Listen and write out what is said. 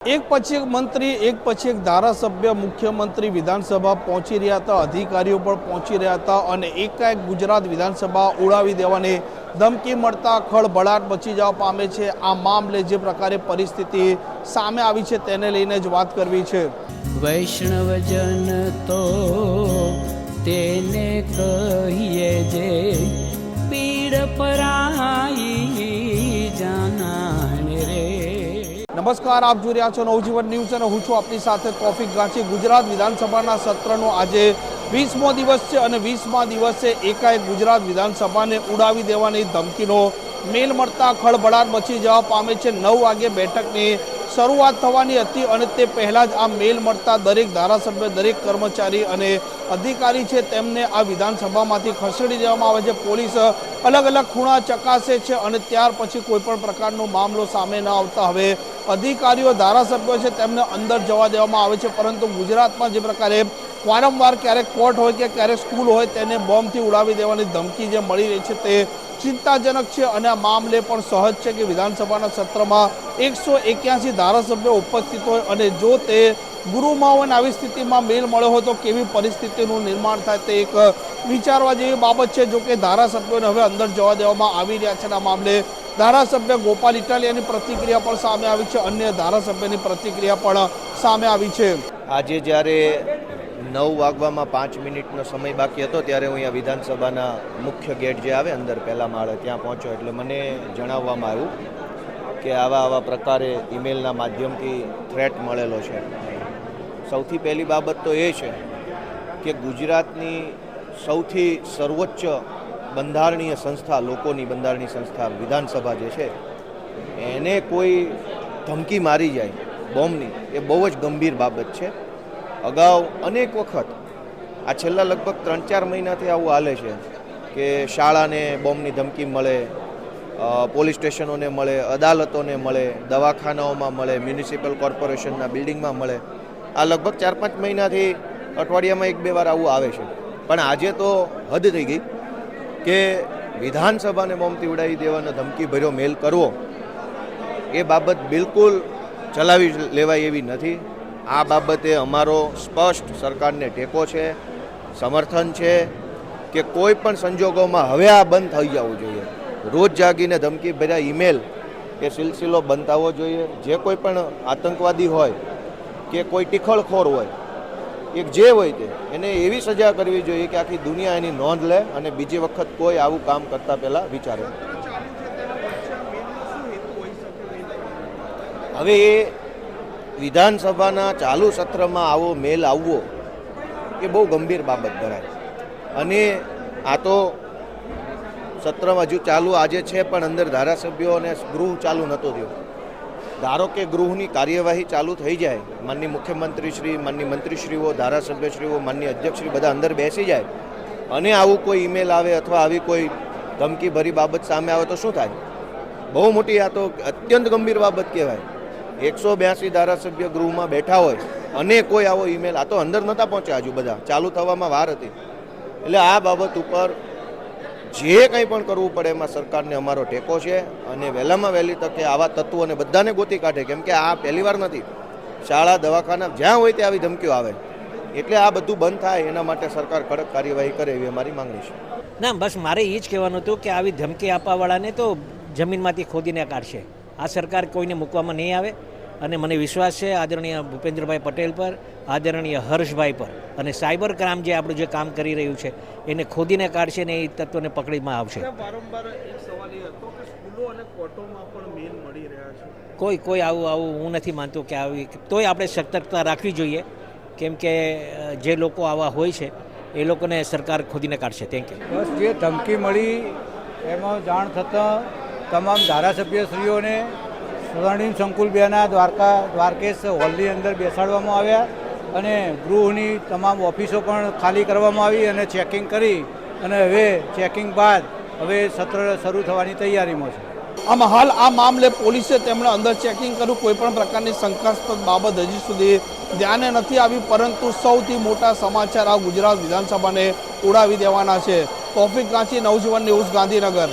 एक પછી એક મંત્રી એક પછી એક ધારાસભ્ય મુખ્યમંત્રી વિધાનસભા પહોંચી રહ્યા હતા, અધિકારીઓ પણ પહોંચી રહ્યા હતા અને એકાએક ગુજરાત વિધાનસભા ઉડાવી દેવાની ધમકી મળતા ખળભળાટ મચી જવા પામે છે। આ મામલે જે પ્રકારે પરિસ્થિતિ સામે આવી છે તેને લઈને જ વાત કરવી છે। વૈષ્ણવજન તો તેને કહીએ જે પીડ પરાઈ જાનાને રે। નમસ્કાર, આપ જોઈ રહ્યા છો નવજીવન ન્યૂઝ અને હું છું આપની સાથે તોફિક ગાંચી। ગુજરાત વિધાનસભાના સત્રનો આજે 20મો દિવસ છે અને 20મા દિવસે એકાએક ગુજરાત વિધાનસભાને ઉડાવી દેવાની ધમકીનો મેલ મળતા ખળભળાટ મચી જવા પામે છે। 9 વાગે બેઠકની શરૂઆત થવાની હતી અને તે પહેલાં જ આ મેલ મળતા દરેક ધારાસભ્ય, દરેક કર્મચારી અને અધિકારી છે તેમને આ વિધાનસભામાંથી ખસેડી દેવામાં આવે છે। પોલીસ અલગ અલગ ખૂણા ચકાસે છે અને ત્યાર પછી કોઈપણ પ્રકારનો મામલો સામે ન આવતા હવે અધિકારીઓ, ધારાસભ્યો છે તેમને અંદર જવા દેવામાં આવે છે। પરંતુ ગુજરાતમાં જે પ્રકારે વારંવાર ક્યારેક કોર્ટ હોય કે ક્યારેક સ્કૂલ હોય તેને બોમ્બથી ઉડાવી દેવાની ધમકી જે મળી રહી છે તે ચિંતાજનક છે અને આ મામલે પણ સહજ છે કે વિધાનસભાના સત્રમાં 181 ધારાસભ્યો ઉપસ્થિત હોય અને જો તે ગૃહમાં હોય અને આવી સ્થિતિમાં મેલ મળ્યો હોય તો કેવી પરિસ્થિતિનું નિર્માણ થાય તે એક વિચારવા જેવી બાબત છે। જો કે ધારાસભ્યોને હવે અંદર જવા દેવામાં આવી રહ્યા છે અને આ મામલે ધારાસભ્ય ગોપાલ ઇટાલિયાની પ્રતિક્રિયા પણ સામે આવી છે, અન્ય ધારાસભ્યની પ્રતિક્રિયા પણ સામે આવી છે। આજે જ્યારે 9 વાગવામાં 5 મિનિટનો સમય બાકી હતો ત્યારે હું અહીંયા વિધાનસભાના મુખ્ય ગેટ જે આવે અંદર પહેલા માળે ત્યાં પહોંચ્યો એટલે મને જણાવવામાં આવ્યું કે આવા પ્રકારે ઈમેલના માધ્યમથી થ્રેટ મળેલો છે। સૌથી પહેલી બાબત તો એ છે કે ગુજરાતની સૌથી સર્વોચ્ચ બંધારણીય સંસ્થા, લોકોની બંધારણીય સંસ્થા વિધાનસભા જે છે એને કોઈ ધમકી મારી જાય બોમ્બની, એ બહુ જ ગંભીર બાબત છે। અગાઉ અનેક વખત આ છેલ્લા લગભગ 3-4 મહિનાથી આવું હાલે છે કે શાળાને બોમ્બની ધમકી મળે, પોલીસ સ્ટેશનોને મળે, અદાલતોને મળે, દવાખાનાઓમાં મળે, મ્યુનિસિપલ કોર્પોરેશનના બિલ્ડિંગમાં મળે। આ લગભગ 4-5 મહિનાથી અઠવાડિયામાં 1-2 વાર આવું આવે છે। પણ આજે તો હદ થઈ ગઈ કે વિધાનસભાને બોમ્બથી ઉડાવી દેવાનો ધમકી ભર્યો મેલ કરવો એ બાબત બિલકુલ ચલાવી લેવાય એવી નથી। આ બાબતે અમારો સ્પષ્ટ સરકારને ટેકો છે, સમર્થન છે કે કોઈ પણ સંજોગોમાં હવે આ બંધ થઈ જવું જોઈએ। રોજ જાગીને ધમકી ભર્યા ઈમેલ એ સિલસિલો બંધ થવો જોઈએ। જે કોઈ પણ આતંકવાદી હોય કે કોઈ ટીખળખોર હોય, એક જે હોય તે એને એવી સજા કરવી જોઈએ કે આખી દુનિયા એની નોંધ લે અને બીજી વખત કોઈ આવું કામ કરતા પહેલાં વિચારે। હવે એ વિધાનસભાના ચાલુ સત્રમાં આવો મેલ આવવો એ બહુ ગંભીર બાબત ગણાય અને આ તો સત્રમાં હજુ ચાલુ આજે છે પણ અંદર ધારાસભ્યો અને ગૃહ ચાલુ નહોતું થયું। ધારો કે ગૃહની કાર્યવાહી ચાલુ થઈ જાય, માનનીય મુખ્યમંત્રીશ્રી, માનનીય મંત્રીશ્રીઓ, ધારાસભ્યશ્રીઓ, માનનીય અધ્યક્ષશ્રી બધા અંદર બેસી જાય અને આવું કોઈ ઈમેલ આવે અથવા આવી કોઈ ધમકીભરી બાબત સામે આવે તો શું થાય? બહુ મોટી, આ તો અત્યંત ગંભીર બાબત કહેવાય। 182 ધારાસભ્ય ગૃહમાં બેઠા હોય અને કોઈ આવો ઈમેલ, આ તો અંદર નહોતા પહોંચ્યા હજુ, બધા ચાલુ થવામાં વાર હતી। એટલે આ બાબત ઉપર જે કંઈ પણ કરવું પડે એમાં સરકારને અમારો ટેકો છે અને વહેલામાં વહેલી તકે આવા તત્વોને બધાને ગોતી કાઢે, કેમ કે આ પહેલી વાર નથી। શાળા, દવાખાના જ્યાં હોય ત્યાં આવી ધમકીઓ આવે, એટલે આ બધું બંધ થાય એના માટે સરકાર કડક કાર્યવાહી કરે એવી અમારી માંગણી છે। ના, બસ મારે એ જ કહેવાનું હતું કે આવી ધમકી આપવાવાળાને તો જમીનમાંથી ખોદીને કાઢશે। આ સરકાર કોઈને મૂકવામાં નહીં આવે અને મને વિશ્વાસ છે આદરણીય ભૂપેન્દ્રભાઈ પટેલ પર, આદરણીય હર્ષભાઈ પર અને સાયબર ક્રાઇમ જે આપણું જે કામ કરી રહ્યું છે એને ખોદીને કાઢશે ને એ તત્વોને પકડીમાં આવશે। વારંવાર એક સવાલ એ હતો કે સ્કૂલો અને કોર્ટોમાં પણ મેલ મળી રહ્યા છે। કોઈ આવું હું નથી માનતો કે આવી, તોય આપણે સતર્કતા રાખવી જોઈએ કેમ કે જે લોકો આવા હોય છે એ લોકોને સરકાર ખોદીને કાઢશે। Thank you. બસ જે ધમકી મળી એમાં જાણ થતાં તમામ ધારાસભ્યશ્રીઓને સ્વર્ણિમ સંકુલબેના દ્વારકેશ હોલની અંદર બેસાડવામાં આવ્યા અને ગૃહની તમામ ઓફિસો પણ ખાલી કરવામાં આવી અને ચેકિંગ કરી અને હવે ચેકિંગ બાદ હવે સત્ર શરૂ થવાની તૈયારીમાં છે। આમાં હાલ આ મામલે પોલીસે તેમણે અંદર ચેકિંગ કર્યું, કોઈ પણ પ્રકારની શંકાસ્પદ બાબત હજી સુધી ધ્યાને નથી આવી, પરંતુ સૌથી મોટા સમાચાર આ ગુજરાત વિધાનસભાને ઉડાવી દેવાના છે। તોફિક ગાંચી, નવજીવન ન્યૂઝ, ગાંધીનગર।